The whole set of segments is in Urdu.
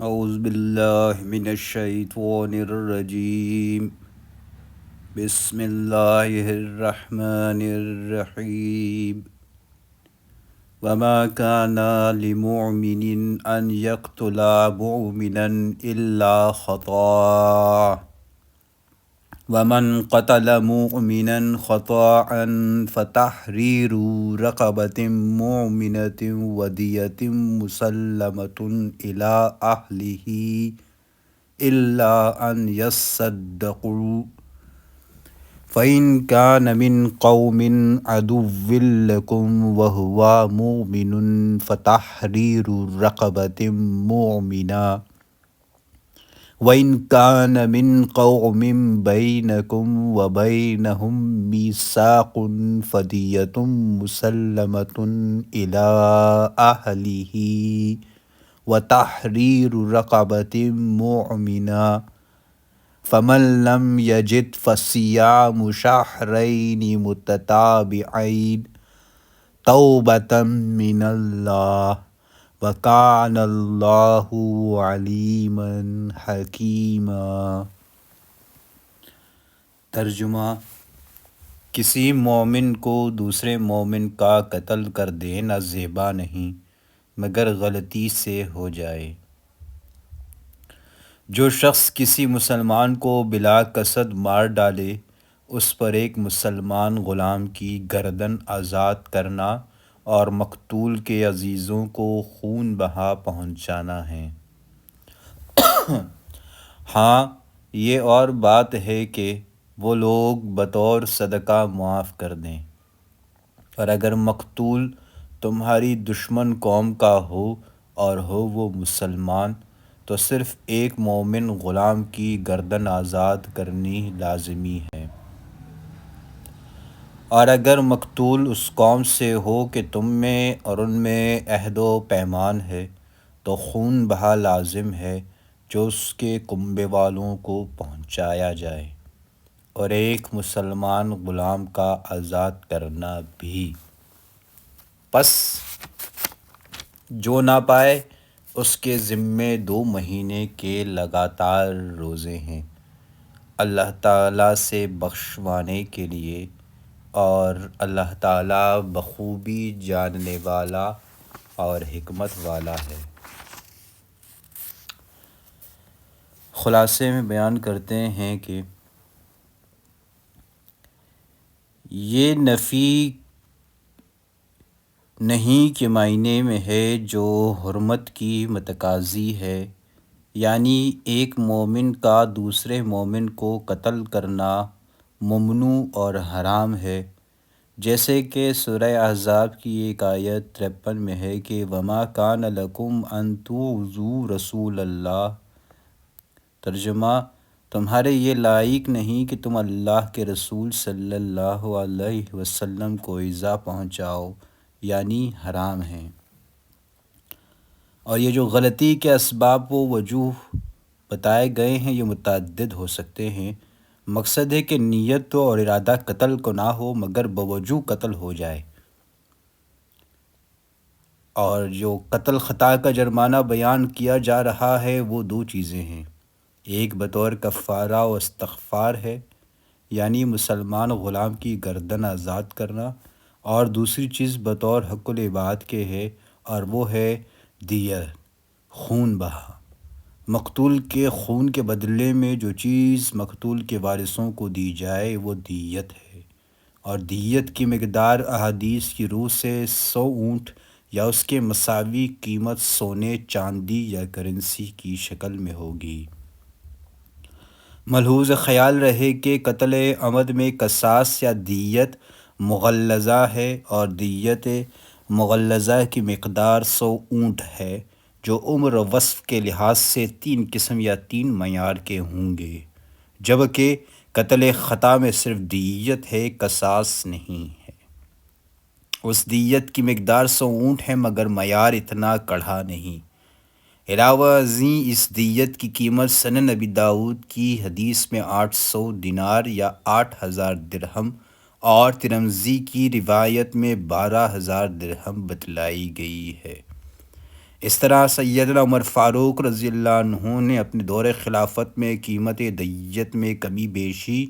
اعوذ باللہ من الشیطان الرجیم بسم اللہ الرحمن الرحیم وما كان لمؤمن ان يقتل مؤمنا الا خطأ ومن قتل مؤمنا خطأ فتحرير رقبة مؤمنة ودية مسلمة إلى أهله إلا أن يصدقوا فإن كان من قوم عدو لكم وهو مؤمن فتحرير رقبة مؤمنة وَإِنْ كَانَ مِنْ قَوْمٍ بَيْنَكُمْ وَبَيْنَهُمْ مِيثَاقٌ فَدِيَّةٌ مُسَلَّمَةٌ إِلَىٰ أَهْلِهِ وَتَحْرِيرُ رَقَبَةٍ مُؤْمِنَةٍ فَمَنْ لَمْ يَجِدْ فَصِيَامُ شَهْرَيْنِ مُتَتَابِعَيْنِ توبة من اللہ وکان اللہ علیما حکیما۔ ترجمہ: کسی مومن کو دوسرے مومن کا قتل کر دینا زیبا نہیں مگر غلطی سے ہو جائے۔ جو شخص کسی مسلمان کو بلا قصد مار ڈالے اس پر ایک مسلمان غلام کی گردن آزاد کرنا اور مقتول کے عزیزوں کو خون بہا پہنچانا ہے۔ ہاں، یہ اور بات ہے کہ وہ لوگ بطور صدقہ معاف کر دیں، اور اگر مقتول تمہاری دشمن قوم کا ہو اور ہو وہ مسلمان تو صرف ایک مومن غلام کی گردن آزاد کرنی لازمی ہے، اور اگر مقتول اس قوم سے ہو کہ تم میں اور ان میں عہد و پیمان ہے تو خون بہا لازم ہے جو اس کے کنبے والوں کو پہنچایا جائے، اور ایک مسلمان غلام کا آزاد کرنا بھی۔ پس جو نہ پائے اس کے ذمے 2 مہینے کے لگاتار روزے ہیں، اللہ تعالیٰ سے بخشوانے کے لیے، اور اللہ تعالیٰ بخوبی جاننے والا اور حکمت والا ہے۔ خلاصے میں بیان کرتے ہیں کہ یہ نفی نہیں کے معنی میں ہے جو حرمت کی متقاضی ہے، یعنی ایک مومن کا دوسرے مومن کو قتل کرنا ممنوع اور حرام ہے، جیسے کہ سورہ احزاب کی ایک آیت 53 میں ہے کہ وَمَا كَانَ لَكُمْ أَن تُؤْذُوا رَسُولَ اللَّهِ۔ ترجمہ: تمہارے یہ لائق نہیں کہ تم اللہ کے رسول صلی اللہ علیہ وسلم کو ایذا پہنچاؤ، یعنی حرام ہیں۔ اور یہ جو غلطی کے اسباب و وجوہ بتائے گئے ہیں یہ متعدد ہو سکتے ہیں، مقصد ہے کہ نیت اور ارادہ قتل کو نہ ہو مگر بوجہ قتل ہو جائے، اور جو قتل خطا کا جرمانہ بیان کیا جا رہا ہے وہ 2 چیزیں ہیں، ایک بطور کفارہ و استغفار ہے، یعنی مسلمان غلام کی گردن آزاد کرنا، اور دوسری چیز بطور حق العباد کے ہے، اور وہ ہے دیت، خون بہا۔ مقتول کے خون کے بدلے میں جو چیز مقتول کے وارثوں کو دی جائے وہ دیت ہے، اور دیت کی مقدار احادیث کی روح سے 100 اونٹ یا اس کے مساوی قیمت سونے، چاندی یا کرنسی کی شکل میں ہوگی۔ ملحوظ خیال رہے کہ قتل عمد میں قصاص یا دیت مغلظہ ہے، اور دیت مغلظہ کی مقدار 100 اونٹ ہے، جو عمر و وصف کے لحاظ سے 3 قسم یا 3 معیار کے ہوں گے، جبکہ قتل خطا میں صرف دیت ہے، قصاص نہیں ہے۔ اس دیت کی مقدار 100 اونٹ ہے مگر معیار اتنا کڑھا نہیں۔ علاوہ ازیں اس دیت کی قیمت سنن ابی داؤد کی حدیث میں 800 دینار یا 8000 درہم اور ترمذی کی روایت میں 12000 درہم بتلائی گئی ہے۔ اس طرح سیدنا عمر فاروق رضی اللہ عنہ نے اپنے دور خلافت میں قیمت دیت میں کمی بیشی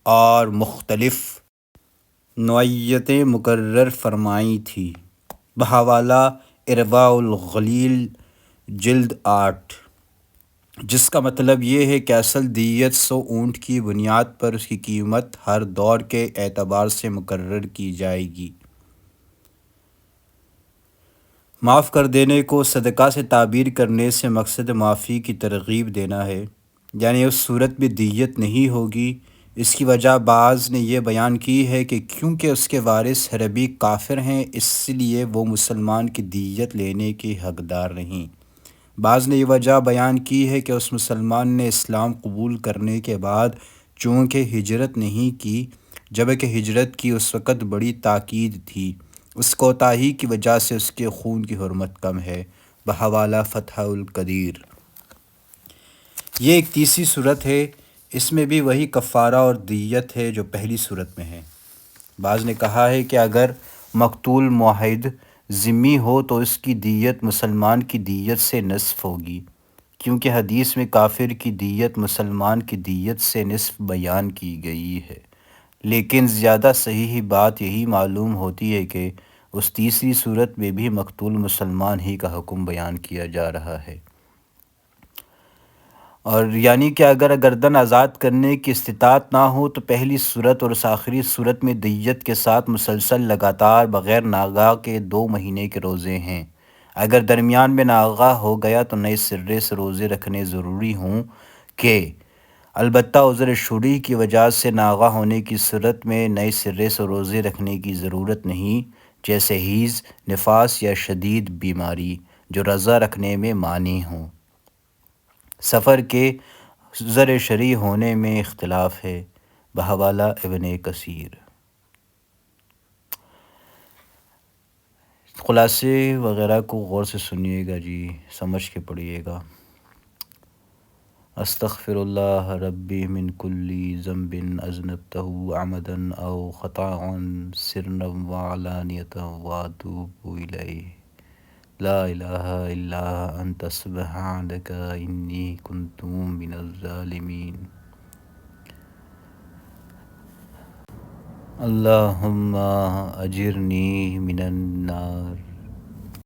اور مختلف نوعیتیں مقرر فرمائی تھی۔ بحوالہ ارواء الغلیل جلد 8، جس کا مطلب یہ ہے کہ اصل دیت 100 اونٹ کی بنیاد پر اس کی قیمت ہر دور کے اعتبار سے مقرر کی جائے گی۔ معاف کر دینے کو صدقہ سے تعبیر کرنے سے مقصد معافی کی ترغیب دینا ہے، یعنی اس صورت میں دیت نہیں ہوگی۔ اس کی وجہ بعض نے یہ بیان کی ہے کہ کیونکہ اس کے وارث حربی کافر ہیں اس لیے وہ مسلمان کی دیت لینے کے حقدار نہیں۔ بعض نے یہ وجہ بیان کی ہے کہ اس مسلمان نے اسلام قبول کرنے کے بعد چونکہ ہجرت نہیں کی، جبکہ ہجرت کی اس وقت بڑی تاکید تھی، اس کوتاہی کی وجہ سے اس کے خون کی حرمت کم ہے۔ بحوالہ فتح القدیر۔ یہ ایک تیسری صورت ہے، اس میں بھی وہی کفارہ اور دیت ہے جو پہلی صورت میں ہے۔ بعض نے کہا ہے کہ اگر مقتول معاہد ذمہ ہو تو اس کی دیت مسلمان کی دیت سے نصف ہوگی، کیونکہ حدیث میں کافر کی دیت مسلمان کی دیت سے نصف بیان کی گئی ہے، لیکن زیادہ صحیح بات یہی معلوم ہوتی ہے کہ اس تیسری صورت میں بھی مقتول مسلمان ہی کا حکم بیان کیا جا رہا ہے، اور یعنی کہ اگر گردن آزاد کرنے کی استطاعت نہ ہو تو پہلی صورت اور اس آخری صورت میں دیت کے ساتھ مسلسل لگاتار بغیر ناغہ کے 2 مہینے کے روزے ہیں۔ اگر درمیان میں ناغہ ہو گیا تو نئے سرے سے روزے رکھنے ضروری ہوں کہ البتہ عذر شرعی کی وجہ سے ناغہ ہونے کی صورت میں نئے سرے سے روزے رکھنے کی ضرورت نہیں، جیسے حیض، نفاس یا شدید بیماری جو روزہ رکھنے میں مانع ہوں۔ سفر کے عذر شرعی ہونے میں اختلاف ہے۔ بحوالہ ابن کثیر۔ خلاصے وغیرہ کو غور سے سنیے گا جی، سمجھ کے پڑھیے گا۔ استغفر اللہ ربی من کل ذنب اذنبتہ عمدا او خطأ سرا وعلانیۃ واتوب الیہ، لا الہ الا انت سبحانک انی کنت من الظالمین۔ اللہم اجرنی من النار۔